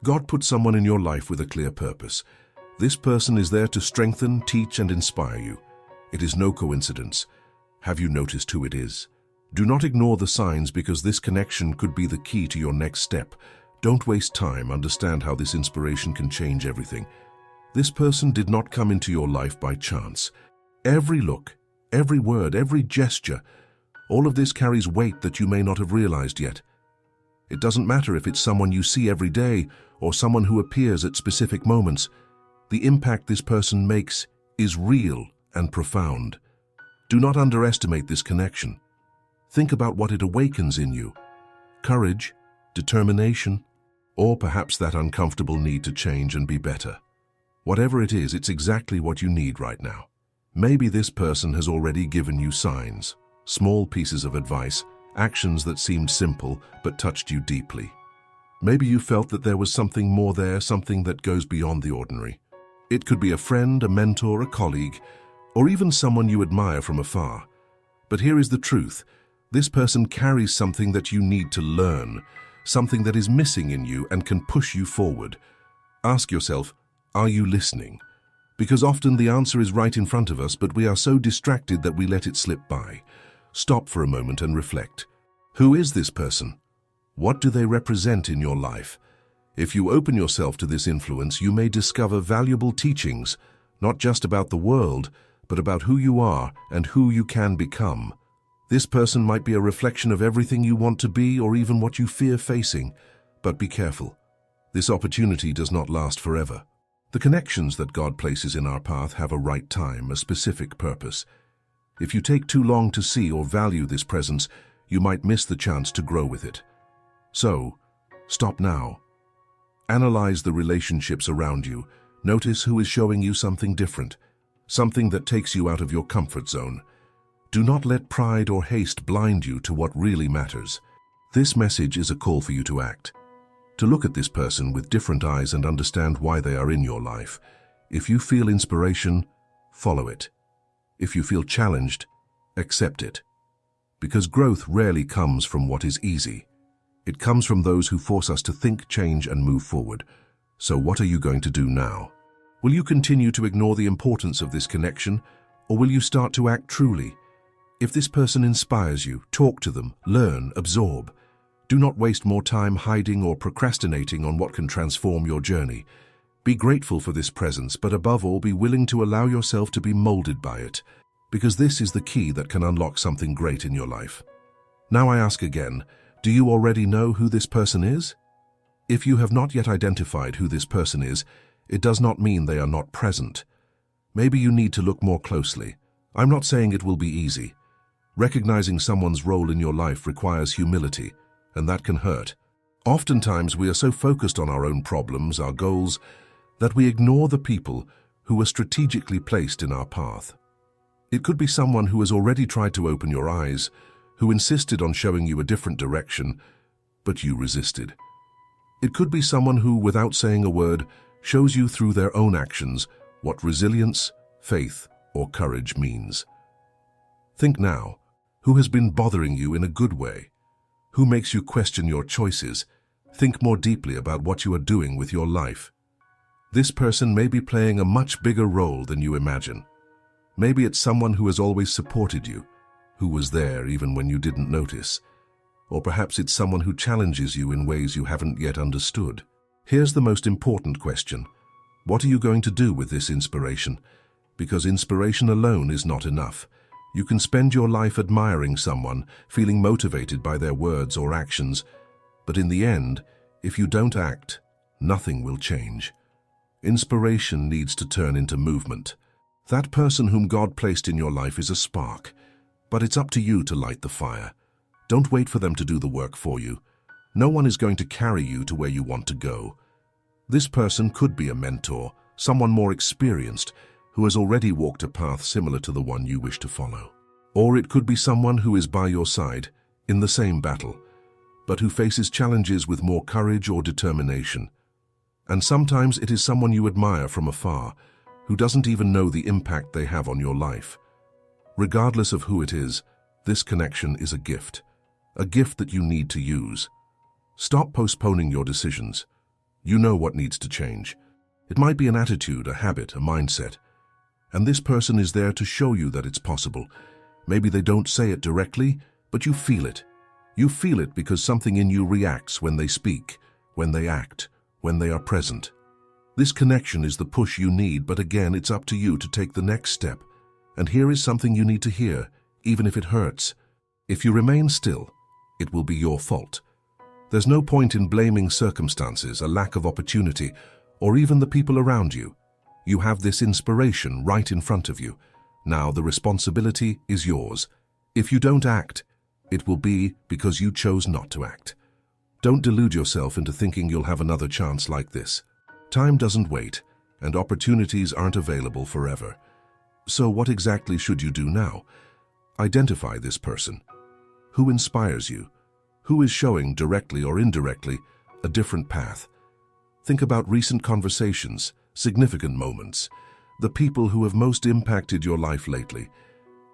God put someone in your life with a clear purpose. This person is there to strengthen, teach, and inspire you. It is no coincidence. Have you noticed who it is? Do not ignore the signs, because this connection could be the key to your next step. Don't waste time. Understand how this inspiration can change everything. This person did not come into your life by chance. Every look, every word, every gesture, all of this carries weight that you may not have realized yet. It doesn't matter if it's someone you see every day or someone who appears at specific moments. The impact this person makes is real and profound. Do not underestimate this connection. Think about what it awakens in you. Courage, determination, or perhaps that uncomfortable need to change and be better. Whatever it is, it's exactly what you need right now. Maybe this person has already given you signs, small pieces of advice, actions that seemed simple but touched you deeply. Maybe you felt that there was something more there, something that goes beyond the ordinary. It could be a friend, a mentor, a colleague, or even someone you admire from afar. But here is the truth. This person carries something that you need to learn, something that is missing in you and can push you forward. Ask yourself, are you listening? Because often the answer is right in front of us, but we are so distracted that we let it slip by. Stop for a moment and reflect. Who is this person? What do they represent in your life? If you open yourself to this influence, you may discover valuable teachings, not just about the world, but about who you are and who you can become. This person might be a reflection of everything you want to be or even what you fear facing, but be careful. This opportunity does not last forever. The connections that God places in our path have a right time, a specific purpose. If you take too long to see or value this presence, you might miss the chance to grow with it. So, stop now. Analyze the relationships around you. Notice who is showing you something different, something that takes you out of your comfort zone. Do not let pride or haste blind you to what really matters. This message is a call for you to act, to look at this person with different eyes and understand why they are in your life. If you feel inspiration, follow it. If you feel challenged, accept it. Because growth rarely comes from what is easy. It comes from those who force us to think, change, and move forward. So what are you going to do now? Will you continue to ignore the importance of this connection, or will you start to act truly? If this person inspires you, talk to them, learn, absorb. Do not waste more time hiding or procrastinating on what can transform your journey. Be grateful for this presence, but above all, be willing to allow yourself to be molded by it, because this is the key that can unlock something great in your life. Now I ask again, do you already know who this person is? If you have not yet identified who this person is, it does not mean they are not present. Maybe you need to look more closely. I'm not saying it will be easy. Recognizing someone's role in your life requires humility, and that can hurt. Oftentimes we are so focused on our own problems, our goals, that we ignore the people who are strategically placed in our path. It could be someone who has already tried to open your eyes, who insisted on showing you a different direction, but you resisted. It could be someone who, without saying a word, shows you through their own actions what resilience, faith, or courage means. Think now, who has been bothering you in a good way? Who makes you question your choices? Think more deeply about what you are doing with your life. This person may be playing a much bigger role than you imagine. Maybe it's someone who has always supported you, who was there even when you didn't notice. Or perhaps it's someone who challenges you in ways you haven't yet understood. Here's the most important question. What are you going to do with this inspiration? Because inspiration alone is not enough. You can spend your life admiring someone, feeling motivated by their words or actions, but in the end, if you don't act, nothing will change. Inspiration needs to turn into movement. That person whom God placed in your life is a spark, but it's up to you to light the fire. Don't wait for them to do the work for you. No one is going to carry you to where you want to go. This person could be a mentor, someone more experienced, who has already walked a path similar to the one you wish to follow. Or it could be someone who is by your side, in the same battle, but who faces challenges with more courage or determination. And sometimes it is someone you admire from afar, who doesn't even know the impact they have on your life. Regardless of who it is, this connection is a gift that you need to use. Stop postponing your decisions. You know what needs to change. It might be an attitude, a habit, a mindset. And this person is there to show you that it's possible. Maybe they don't say it directly, but you feel it. You feel it because something in you reacts when they speak, when they act, when they are present. This connection is the push you need, but again, it's up to you to take the next step. And here is something you need to hear, even if it hurts. If you remain still, it will be your fault. There's no point in blaming circumstances, a lack of opportunity, or even the people around you. You have this inspiration right in front of you. Now the responsibility is yours. If you don't act, it will be because you chose not to act. Don't delude yourself into thinking you'll have another chance like this. Time doesn't wait, and opportunities aren't available forever. So what exactly should you do now? Identify this person. Who inspires you? Who is showing, directly or indirectly, a different path? Think about recent conversations, significant moments, the people who have most impacted your life lately.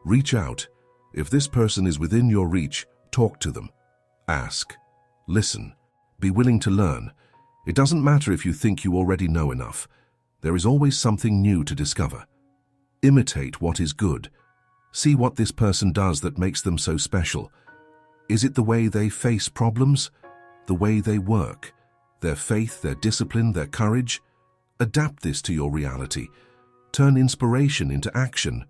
Reach out. If this person is within your reach, talk to them. Ask. Listen. Be willing to learn. It doesn't matter if you think you already know enough. There is always something new to discover. Imitate what is good. See what this person does that makes them so special. Is it the way they face problems? The way they work? Their faith, their discipline, their courage? Adapt this to your reality. Turn inspiration into action.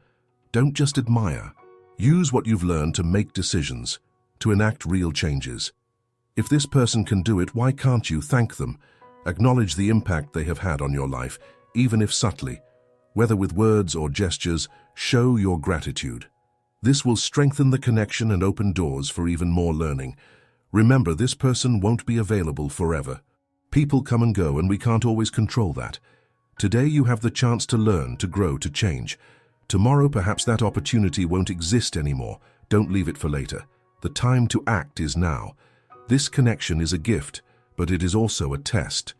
Don't just admire. Use what you've learned to make decisions, to enact real changes. If this person can do it, why can't you thank them? Acknowledge the impact they have had on your life, even if subtly. Whether with words or gestures, show your gratitude. This will strengthen the connection and open doors for even more learning. Remember, this person won't be available forever. People come and go, and we can't always control that. Today you have the chance to learn, to grow, to change. Tomorrow perhaps that opportunity won't exist anymore. Don't leave it for later. The time to act is now. This connection is a gift, but it is also a test.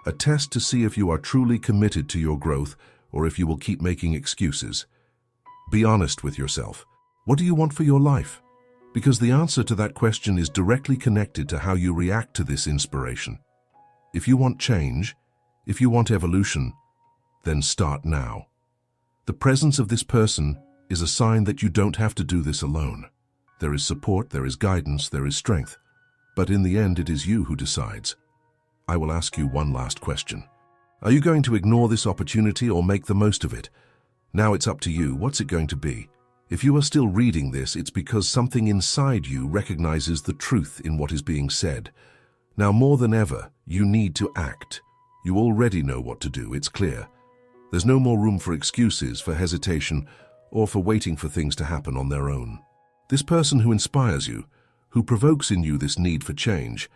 A test to see if you are truly committed to your growth or if you will keep making excuses. Be honest with yourself. What do you want for your life? Because the answer to that question is directly connected to how you react to this inspiration. If you want change, if you want evolution, then start now. The presence of this person is a sign that you don't have to do this alone. There is support, there is guidance, there is strength. But in the end, it is you who decides. I will ask you one last question. Are you going to ignore this opportunity or make the most of it? Now it's up to you. What's it going to be? If you are still reading this, it's because something inside you recognizes the truth in what is being said. Now more than ever, you need to act. You already know what to do, it's clear. There's no more room for excuses, for hesitation, or for waiting for things to happen on their own. This person who inspires you, who provokes in you this need for change,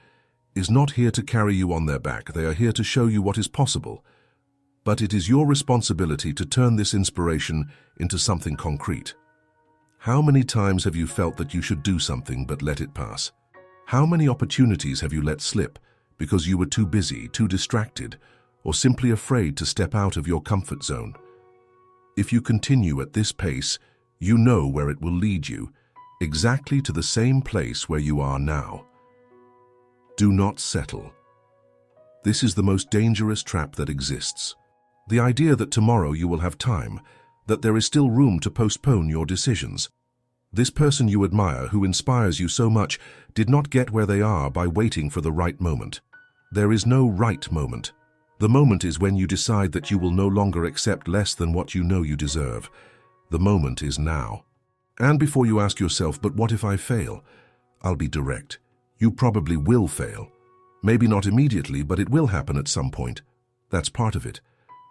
is not here to carry you on their back. They are here to show you what is possible. But it is your responsibility to turn this inspiration into something concrete. How many times have you felt that you should do something but let it pass? How many opportunities have you let slip because you were too busy, too distracted, or simply afraid to step out of your comfort zone? If you continue at this pace, you know where it will lead you, exactly to the same place where you are now. Do not settle. This is the most dangerous trap that exists. The idea that tomorrow you will have time, that there is still room to postpone your decisions. This person you admire, who inspires you so much, did not get where they are by waiting for the right moment. There is no right moment. The moment is when you decide that you will no longer accept less than what you know you deserve. The moment is now. And before you ask yourself, but what if I fail? I'll be direct. You probably will fail. Maybe not immediately, but it will happen at some point. That's part of it.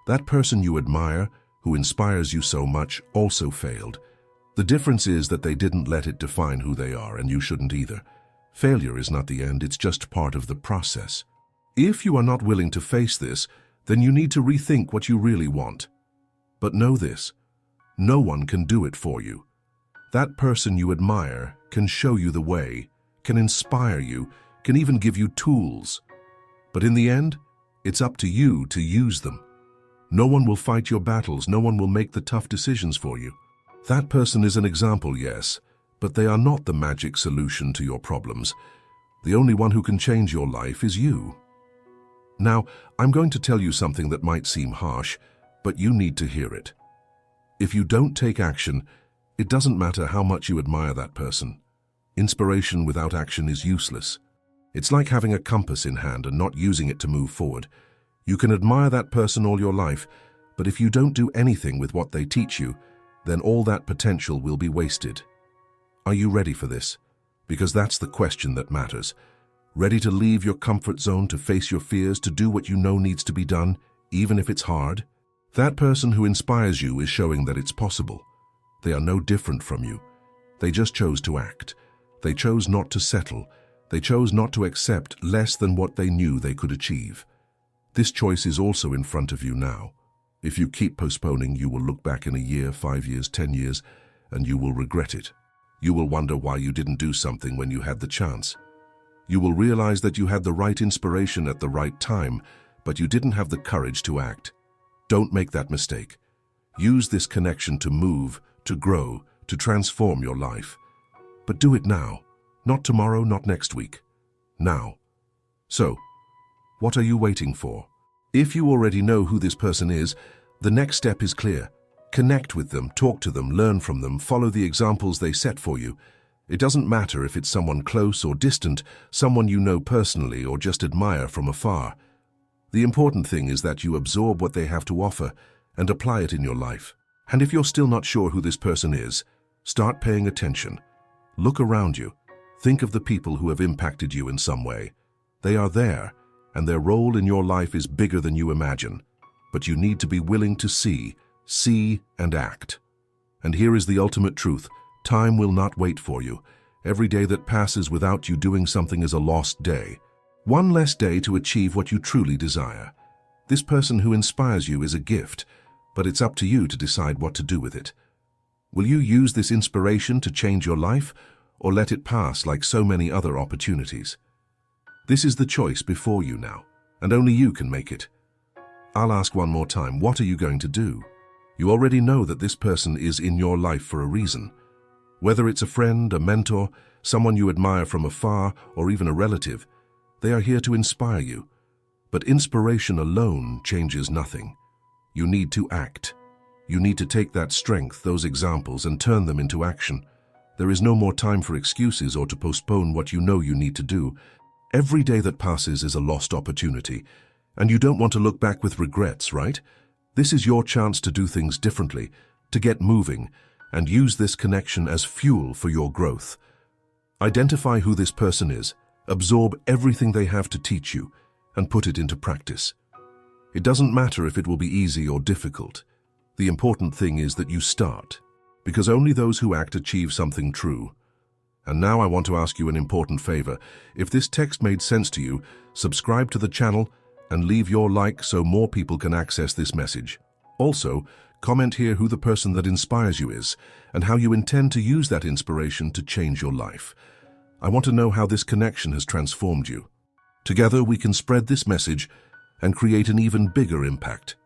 That person you admire, who inspires you so much, also failed. The difference is that they didn't let it define who they are, and you shouldn't either. Failure is not the end, it's just part of the process. If you are not willing to face this, then you need to rethink what you really want. But know this, no one can do it for you. That person you admire can show you the way, can inspire you, can even give you tools. But in the end, it's up to you to use them. No one will fight your battles, no one will make the tough decisions for you. That person is an example, yes, but they are not the magic solution to your problems. The only one who can change your life is you. Now, I'm going to tell you something that might seem harsh, but you need to hear it. If you don't take action, it doesn't matter how much you admire that person. Inspiration without action is useless. It's like having a compass in hand and not using it to move forward. You can admire that person all your life, but if you don't do anything with what they teach you, then all that potential will be wasted. Are you ready for this? Because that's the question that matters. Ready to leave your comfort zone, to face your fears, to do what you know needs to be done, even if it's hard? That person who inspires you is showing that it's possible. They are no different from you. They just chose to act. They chose not to settle. They chose not to accept less than what they knew they could achieve. This choice is also in front of you now. If you keep postponing, you will look back in a year, 5 years, 10 years, and you will regret it. You will wonder why you didn't do something when you had the chance. You will realize that you had the right inspiration at the right time, but you didn't have the courage to act. Don't make that mistake. Use this connection to move, to grow, to transform your life. But do it now. Not tomorrow, not next week. Now. So, what are you waiting for? If you already know who this person is, the next step is clear. Connect with them, talk to them, learn from them, follow the examples they set for you. It doesn't matter if it's someone close or distant, someone you know personally or just admire from afar. The important thing is that you absorb what they have to offer and apply it in your life. And if you're still not sure who this person is, start paying attention. Look around you. Think of the people who have impacted you in some way. They are there, and their role in your life is bigger than you imagine. But you need to be willing to see and act. And here is the ultimate truth. Time will not wait for you. Every day that passes without you doing something is a lost day. One less day to achieve what you truly desire. This person who inspires you is a gift, but it's up to you to decide what to do with it. Will you use this inspiration to change your life, or let it pass like so many other opportunities? This is the choice before you now, and only you can make it. I'll ask one more time, what are you going to do? You already know that this person is in your life for a reason. Whether it's a friend, a mentor, someone you admire from afar, or even a relative, they are here to inspire you. But inspiration alone changes nothing. You need to act. You need to take that strength, those examples, and turn them into action. There is no more time for excuses or to postpone what you know you need to do. Every day that passes is a lost opportunity, and you don't want to look back with regrets, right? This is your chance to do things differently, to get moving, and use this connection as fuel for your growth. Identify who this person is, absorb everything they have to teach you, and put it into practice. It doesn't matter if it will be easy or difficult. The important thing is that you start, because only those who act achieve something true. And now I want to ask you an important favor. If this text made sense to you, subscribe to the channel and leave your like so more people can access this message. Also, comment here who the person that inspires you is and how you intend to use that inspiration to change your life. I want to know how this connection has transformed you. Together we can spread this message and create an even bigger impact.